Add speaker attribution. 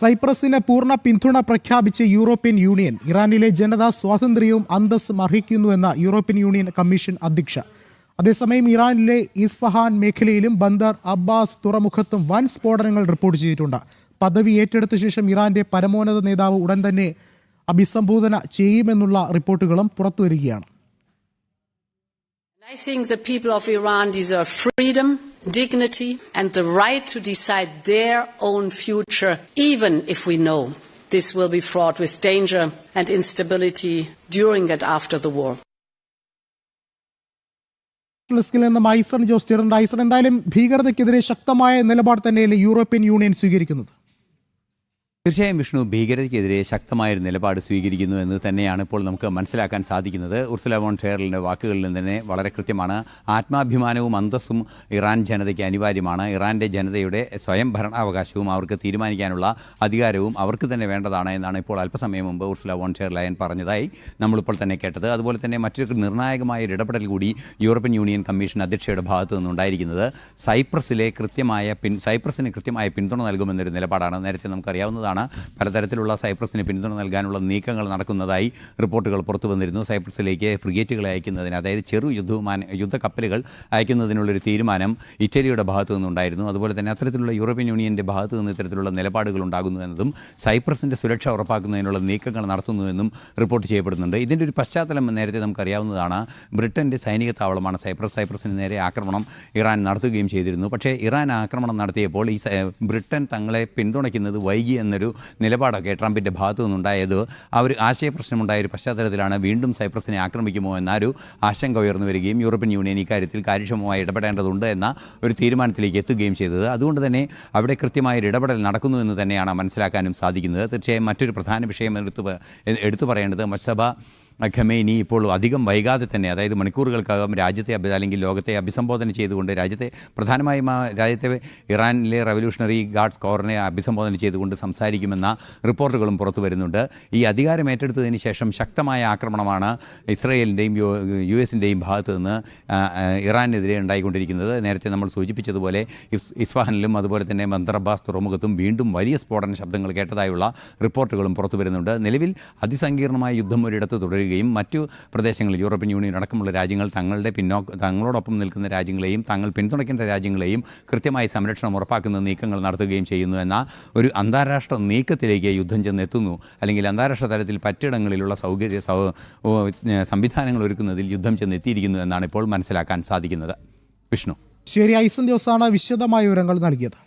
Speaker 1: സൈപ്രസിന് പൂർണ്ണ പിന്തുണ പ്രഖ്യാപിച്ച യൂറോപ്യൻ യൂണിയൻ ഇറാനിലെ ജനത സ്വാതന്ത്ര്യവും അന്തസ്സും അർഹിക്കുന്നുവെന്ന യൂറോപ്യൻ യൂണിയൻ കമ്മീഷൻ അധ്യക്ഷ. അതേസമയം ഇറാനിലെ ഇസ്ഫഹാൻ മേഖലയിലും ബന്ദർ അബ്ബാസ് തുറമുഖത്തും വൻ സ്ഫോടനങ്ങൾ റിപ്പോർട്ട് ചെയ്തിട്ടുണ്ട്. പദവി ഏറ്റെടുത്ത ശേഷം ഇറാന്റെ പരമോന്നത നേതാവ് ഉടൻ തന്നെ അഭിസംബോധന ചെയ്യുമെന്നുള്ള റിപ്പോർട്ടുകളും പുറത്തുവരികയാണ്.
Speaker 2: I think the people of Iran deserve freedom, dignity and the right to decide their own future, even if we know this will be fraught with danger and instability during and after the war.
Speaker 1: Aison Jose ചേർന്ന ഐസൺ, എന്തായാലും ഭീകരതയ്ക്കെതിരെ ശക്തമായ നിലപാട് തന്നെയല്ലേ European union സ്വീകരിക്കുന്നത്?
Speaker 3: തീർച്ചയായും വിഷ്ണു, ഭീകരതയ്ക്കെതിരെ ശക്തമായൊരു നിലപാട് സ്വീകരിക്കുന്നു എന്ന് തന്നെയാണ് ഇപ്പോൾ നമുക്ക് മനസ്സിലാക്കാൻ സാധിക്കുന്നത്. ഉർസുല വോൺ ഡെർ ലെയനിൻ്റെ വാക്കുകളിൽ നിന്ന് തന്നെ വളരെ കൃത്യമാണ്. ആത്മാഭിമാനവും അന്തസ്സും ഇറാൻ ജനതയ്ക്ക് അനിവാര്യമാണ്. ഇറാൻ്റെ ജനതയുടെ സ്വയം ഭരണാവകാശവും അവർക്ക് തീരുമാനിക്കാനുള്ള അധികാരവും അവർക്ക് തന്നെ വേണ്ടതാണ് എന്നാണ് ഇപ്പോൾ അല്പസമയം മുമ്പ് ഉർസുല വോൺ ഡെർ ലെയൻ പറഞ്ഞതായി നമ്മളിപ്പോൾ തന്നെ കേട്ടത്. അതുപോലെ തന്നെ മറ്റൊരു നിർണായകമായ ഒരു ഇടപെടൽ കൂടി യൂറോപ്യൻ യൂണിയൻ കമ്മീഷൻ അധ്യക്ഷയുടെ ഭാഗത്തു നിന്നുണ്ടായിരിക്കുന്നത് സൈപ്രസിന് കൃത്യമായ പിന്തുണ നൽകുമെന്നൊരു നിലപാടാണ്. നേരത്തെ നമുക്കറിയാവുന്നതാണ്, പലതരത്തിലുള്ള സൈപ്രസിന് പിന്തുണ നൽകാനുള്ള നീക്കങ്ങൾ നടക്കുന്നതായി റിപ്പോർട്ടുകൾ പുറത്തു വന്നിരുന്നു. സൈപ്രസിലേക്ക് ഫ്രിഗേറ്റുകളെ അയക്കുന്നതിന്, അതായത് ചെറു യുദ്ധക്കപ്പലുകൾ അയക്കുന്നതിനുള്ളൊരു തീരുമാനം ഇറ്റലിയുടെ ഭാഗത്തു നിന്നുണ്ടായിരുന്നു. അതുപോലെ തന്നെ അത്തരത്തിലുള്ള യൂറോപ്യൻ യൂണിയൻ്റെ ഭാഗത്തു നിന്ന് ഇത്തരത്തിലുള്ള നിലപാടുകൾ ഉണ്ടാകുന്നു എന്നതും സൈപ്രസിൻ്റെ സുരക്ഷ ഉറപ്പാക്കുന്നതിനുള്ള നീക്കങ്ങൾ നടത്തുന്നുവെന്നും റിപ്പോർട്ട് ചെയ്യപ്പെടുന്നുണ്ട്. ഇതിൻ്റെ ഒരു പശ്ചാത്തലം നേരത്തെ നമുക്കറിയാവുന്നതാണ്. ബ്രിട്ടൻ്റെ സൈനിക താവളമാണ് സൈപ്രസിന് നേരെ ആക്രമണം ഇറാൻ നടത്തുകയും ചെയ്തിരുന്നു. പക്ഷേ ഇറാൻ ആക്രമണം നടത്തിയപ്പോൾ ബ്രിട്ടൻ തങ്ങളെ പിന്തുണയ്ക്കുന്നത് വൈകി എന്നൊരു നിലപാടൊക്കെ ട്രംപിൻ്റെ ഭാഗത്തു നിന്നുണ്ടായത് ആശയപ്രശ്നമുണ്ടായ ഒരു പശ്ചാത്തലത്തിലാണ് വീണ്ടും സൈപ്രസിനെ ആക്രമിക്കുമോ എന്നൊരു ആശങ്ക ഉയർന്നു വരികയും യൂറോപ്യൻ യൂണിയൻ ഇക്കാര്യത്തിൽ കാര്യക്ഷമമായി ഇടപെടേണ്ടതുണ്ട് എന്ന ഒരു തീരുമാനത്തിലേക്ക് എത്തുകയും ചെയ്തത്. അതുകൊണ്ട് തന്നെ അവിടെ കൃത്യമായൊരു ഇടപെടൽ നടക്കുന്നു എന്ന് തന്നെയാണ് മനസ്സിലാക്കാനും സാധിക്കുന്നത്. തീർച്ചയായും മറ്റൊരു പ്രധാന വിഷയം എടുത്തു പറയേണ്ടത് മൊജ്തബ ഖമേനി ഇപ്പോൾ അധികം വൈകാതെ തന്നെ, അതായത് മണിക്കൂറുകൾക്കകം അല്ലെങ്കിൽ ലോകത്തെ അഭിസംബോധന ചെയ്തുകൊണ്ട് പ്രധാനമായും രാജ്യത്തെ ഇറാനിലെ റവല്യൂഷണറി ഗാർഡ്സ് കോറിനെ അഭിസംബോധന ചെയ്തുകൊണ്ട് സംസാരിക്കുമെന്ന റിപ്പോർട്ടുകളും പുറത്തു വരുന്നുണ്ട്. ഈ അധികാരം ഏറ്റെടുത്തതിന് ശേഷം ശക്തമായ ആക്രമണമാണ് ഇസ്രായേലിൻ്റെയും US-ൻ്റെയും ഭാഗത്തു നിന്ന് ഇറാനെതിരെ ഉണ്ടായിക്കൊണ്ടിരിക്കുന്നത്. നേരത്തെ നമ്മൾ സൂചിപ്പിച്ചതുപോലെ ഇസ്ഫഹാനിലും അതുപോലെ തന്നെ ബന്ദർ അബ്ബാസ് തുറമുഖത്തും വീണ്ടും വലിയ സ്ഫോടന ശബ്ദങ്ങൾ കേട്ടതായുള്ള റിപ്പോർട്ടുകളും പുറത്തു വരുന്നുണ്ട്. നിലവിൽ അതിസങ്കീർണമായ യുദ്ധം ഒരിടത്ത് തുടരുകയും മറ്റു പ്രദേശങ്ങളിൽ യൂറോപ്യൻ യൂണിയൻ അടക്കമുള്ള രാജ്യങ്ങൾ തങ്ങളോടൊപ്പം നിൽക്കുന്ന രാജ്യങ്ങളെയും തങ്ങൾ പിന്തുണയ്ക്കേണ്ട രാജ്യങ്ങളെയും കൃത്യമായി സംരക്ഷണം ഉറപ്പാക്കുന്ന നീക്കങ്ങൾ നടത്തുകയും ചെയ്യുന്നു എന്ന ഒരു അന്താരാഷ്ട്ര നീക്കത്തിലേക്ക് യുദ്ധം ചെന്നെത്തുന്നു. അല്ലെങ്കിൽ അന്താരാഷ്ട്ര തലത്തിൽ പറ്റിടങ്ങളിലുള്ള സംവിധാനങ്ങൾ ഒരുക്കുന്നതിൽ യുദ്ധം ചെന്നെത്തിയിരിക്കുന്നു എന്നാണ് ഇപ്പോൾ മനസ്സിലാക്കാൻ സാധിക്കുന്നത്. വിഷ്ണു,
Speaker 1: ശരി, ഐസൺ ജോസാണ് വിശദമായ വിവരങ്ങൾ നൽകിയത്.